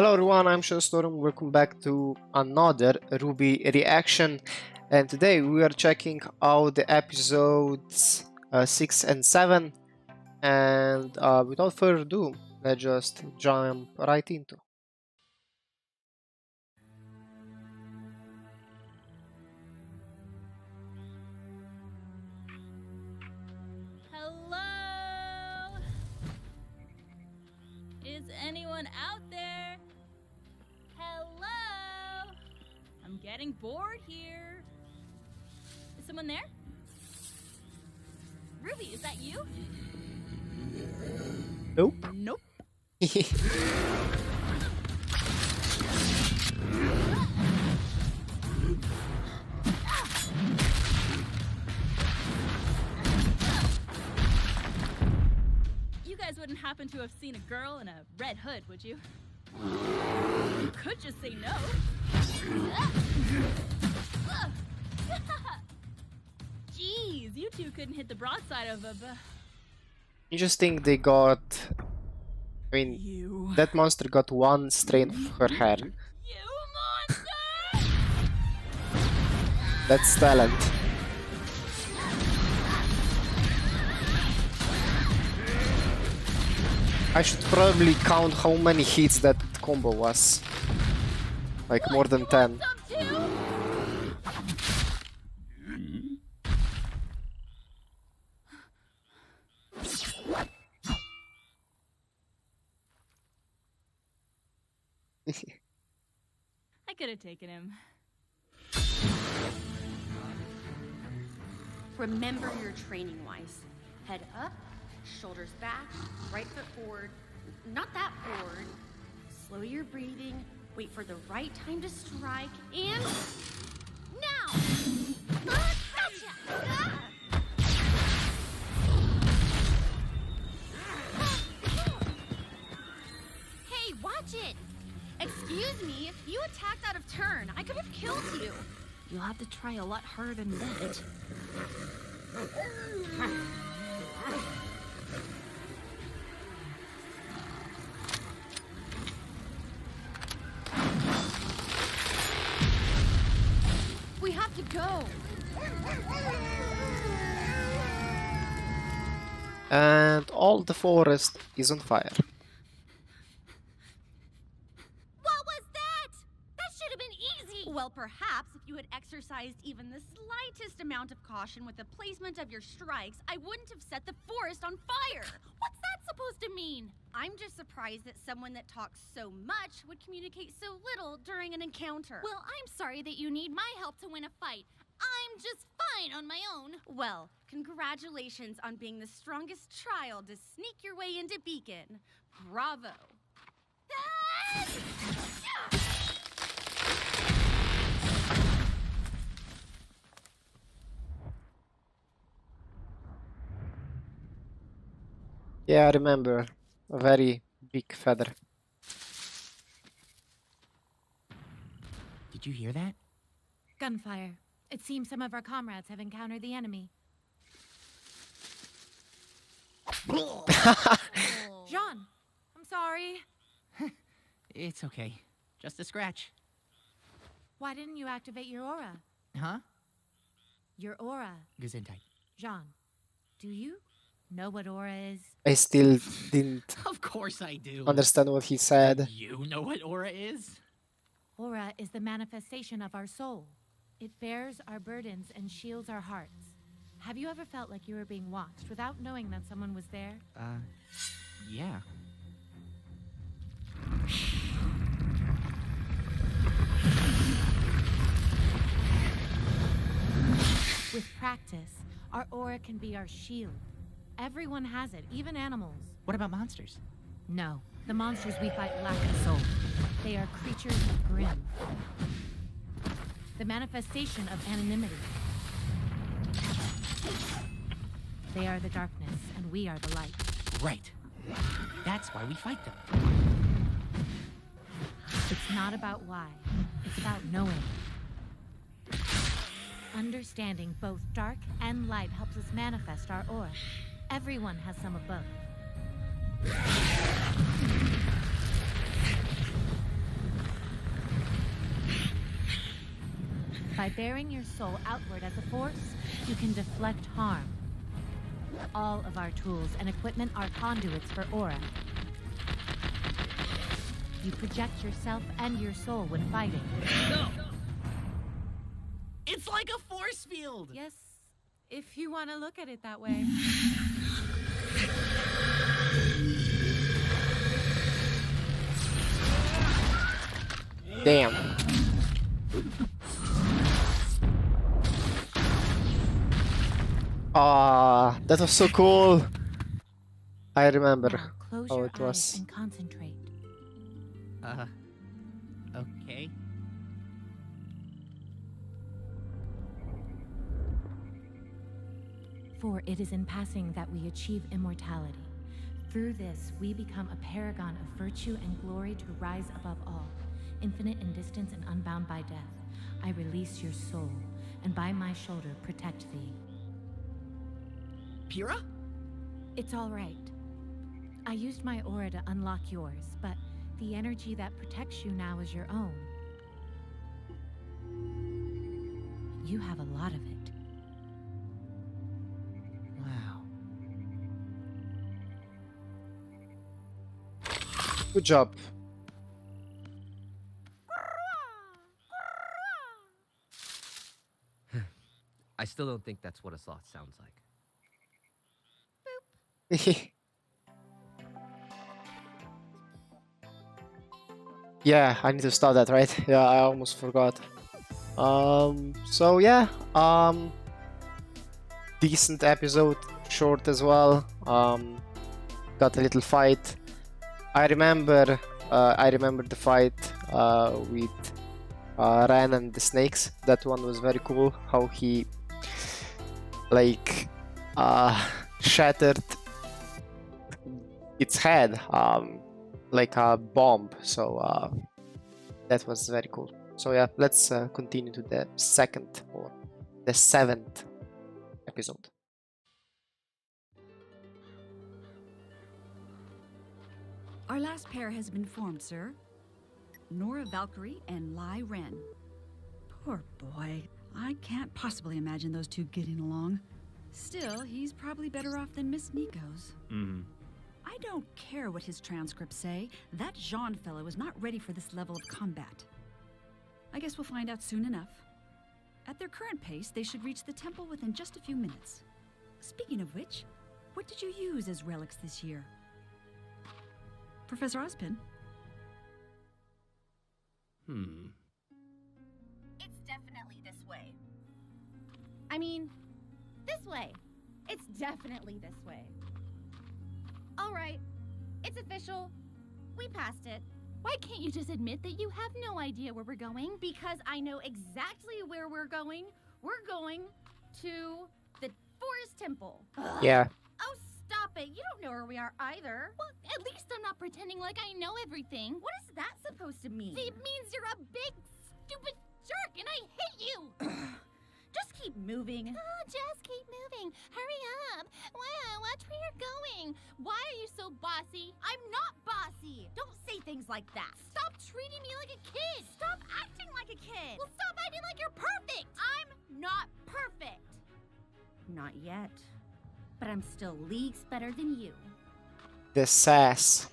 Hello everyone, I'm Showstorm. Welcome back to another RWBY reaction, and today we are checking out the episodes 6 and 7, and without further ado, let's just jump right into. Hello? Is anyone out there? Hello? I'm getting bored here. Is someone there? Ruby, is that you? Nope. Nope. You guys wouldn't happen to have seen a girl in a red hood, would you? You could just say no. Jeez, you two couldn't hit the broadside of a... You just think they got... I mean, You... that monster got one strain of her hair. You monster! That's talent. I should probably count how many hits that combo was. Like more than 10. I could have taken him. Remember your training wise. Head up, shoulders back, right foot forward. Not that forward. Slow your breathing, wait for the right time to strike, and now! Gotcha! Hey, watch it! Excuse me, you attacked out of turn. I could have killed you. You'll have to try a lot harder than that. We have to go. And all the forest is on fire. What was that? That should have been easy. Well, perhaps if you had exercised even the slightest amount of caution with the placement of your strikes, I wouldn't have set the forest on fire. What's that supposed to mean? I'm just surprised that someone that talks so much would communicate so little during an encounter. Well, I'm sorry that you need my help to win a fight. I'm just fine on my own. Well, congratulations on being the strongest child to sneak your way into Beacon. Bravo. Yeah, I remember. A very big feather. Did you hear that? Gunfire. It seems some of our comrades have encountered the enemy. Jean, I'm sorry. It's okay. Just a scratch. Why didn't you activate your aura? Huh? Your aura. Gesundheit. Jean, do you know what aura is? I still didn't Of course I do. understand what he said. You know what aura is? Aura is the manifestation of our soul. It bears our burdens and shields our hearts. Have you ever felt like you were being watched without knowing that someone was there? Yeah. With practice, our aura can be our shield. Everyone has it, even animals. What about monsters? No, the monsters we fight lack a soul. They are creatures of Grimm. The manifestation of anonymity. They are the darkness, and we are the light. Right. That's why we fight them. It's not about why, it's about knowing. Understanding both dark and light helps us manifest our aura. Everyone has some of both. By bearing your soul outward as a force, you can deflect harm. All of our tools and equipment are conduits for aura. You project yourself and your soul when fighting. No! It's like a force field! Yes, if you want to look at it that way. Damn. Ah, that was so cool. I remember Now close how your it eyes was. and concentrate. Okay. For it is in passing that we achieve immortality. Through this, we become a paragon of virtue and glory to rise above all, infinite in distance and unbound by death. I release your soul, and by my shoulder protect thee. Pyrrha? It's all right. I used my aura to unlock yours, but the energy that protects you now is your own. You have a lot of it. Wow. Good job. I still don't think that's what a sloth sounds like. Yeah, I need to start that, right? Yeah, I almost forgot. So yeah, decent episode, short as well. Got a little fight. I remember the fight with Ran and the snakes. That one was very cool. How he like shattered its head like a bomb. So that was very cool. So yeah, let's continue to the second or the 7th episode. Our last pair has been formed, sir. Nora Valkyrie and Lai Ren. Poor boy. I can't possibly imagine those two getting along. Still, he's probably better off than Miss Nico's. I don't care what his transcripts say. That Jean fellow is not ready for this level of combat. I guess we'll find out soon enough. At their current pace, they should reach the temple within just a few minutes. Speaking of which, what did you use as relics this year? Professor Ozpin? It's definitely this way. I mean, this way. It's definitely this way. All right, it's official. We passed it. Why can't you just admit that you have no idea where we're going? Because I know exactly where we're going. We're going to the Forest Temple. Ugh. Yeah. Oh, stop it. You don't know where we are either. Well, at least I'm not pretending like I know everything. What is that supposed to mean? It means you're a big, stupid jerk, and I hate you! Just keep moving. Oh, just keep moving. Hurry up. Wow, watch where you're going. Why are you so bossy? I'm not bossy. Don't say things like that. Stop treating me like a kid. Stop acting like a kid. Well, stop acting like you're perfect. I'm not perfect. Not yet. But I'm still leagues better than you. The sass.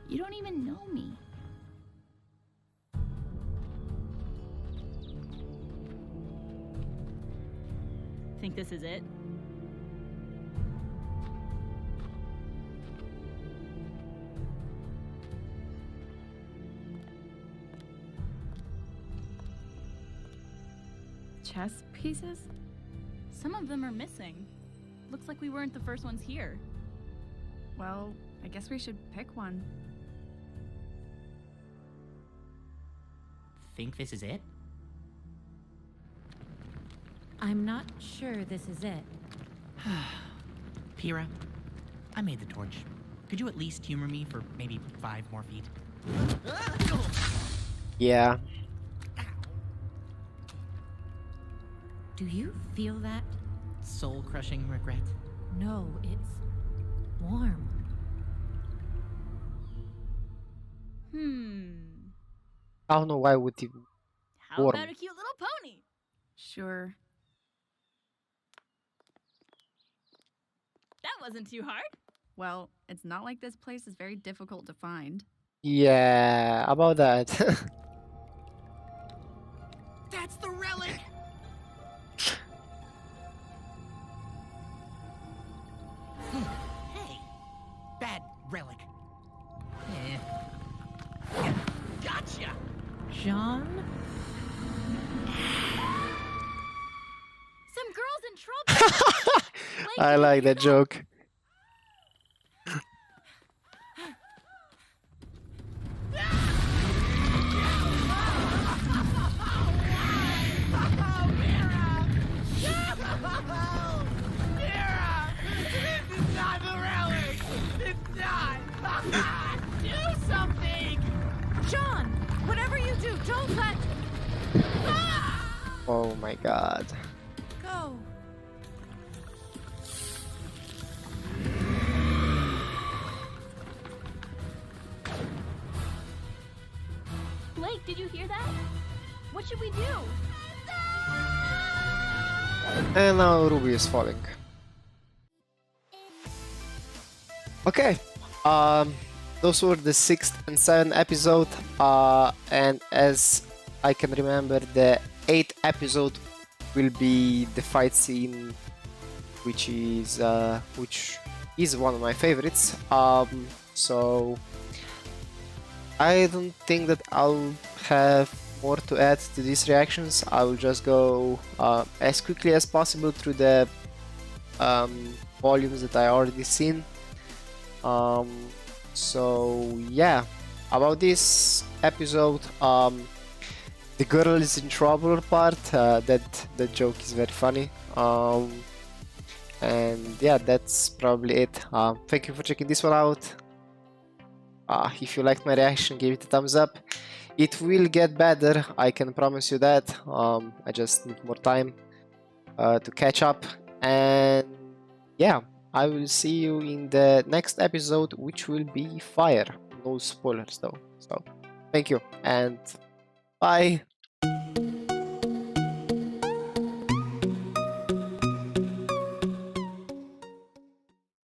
You don't even know me. Think this is it? Chess pieces? Some of them are missing. Looks like we weren't the first ones here. Well, I guess we should pick one. Think this is it? I'm not sure this is it. Pyrrha, I made the torch. Could you at least humor me for maybe 5 more feet? Yeah. Do you feel that? Soul-crushing regret. No, it's warm. Hmm. I don't know why would you How Warm. about a cute little pony? Sure. That wasn't too hard. Well, it's not like this place is very difficult to find. Yeah, about that. That's the relic! Hey, bad relic. Gotcha! Jean? Some girl's in trouble. I like that joke. John! Whatever you do, don't let Oh my god. go. Blake, did you hear that? What should we do? And now Ruby is falling. Okay. Those were the 6th and 7th episode. And as I can remember, the 8th episode will be the fight scene, which is one of my favorites. So I don't think that I'll have more to add to these reactions. I will just go as quickly as possible through the volumes that I already seen. So yeah, about this episode, the girl is in trouble part, that joke is very funny. And yeah, that's probably it. Thank you for checking this one out. If you liked my reaction, give it a thumbs up. It will get better, I can promise you that. I just need more time to catch up. And yeah, I will see you in the next episode, which will be Fire. No spoilers though. So thank you and bye.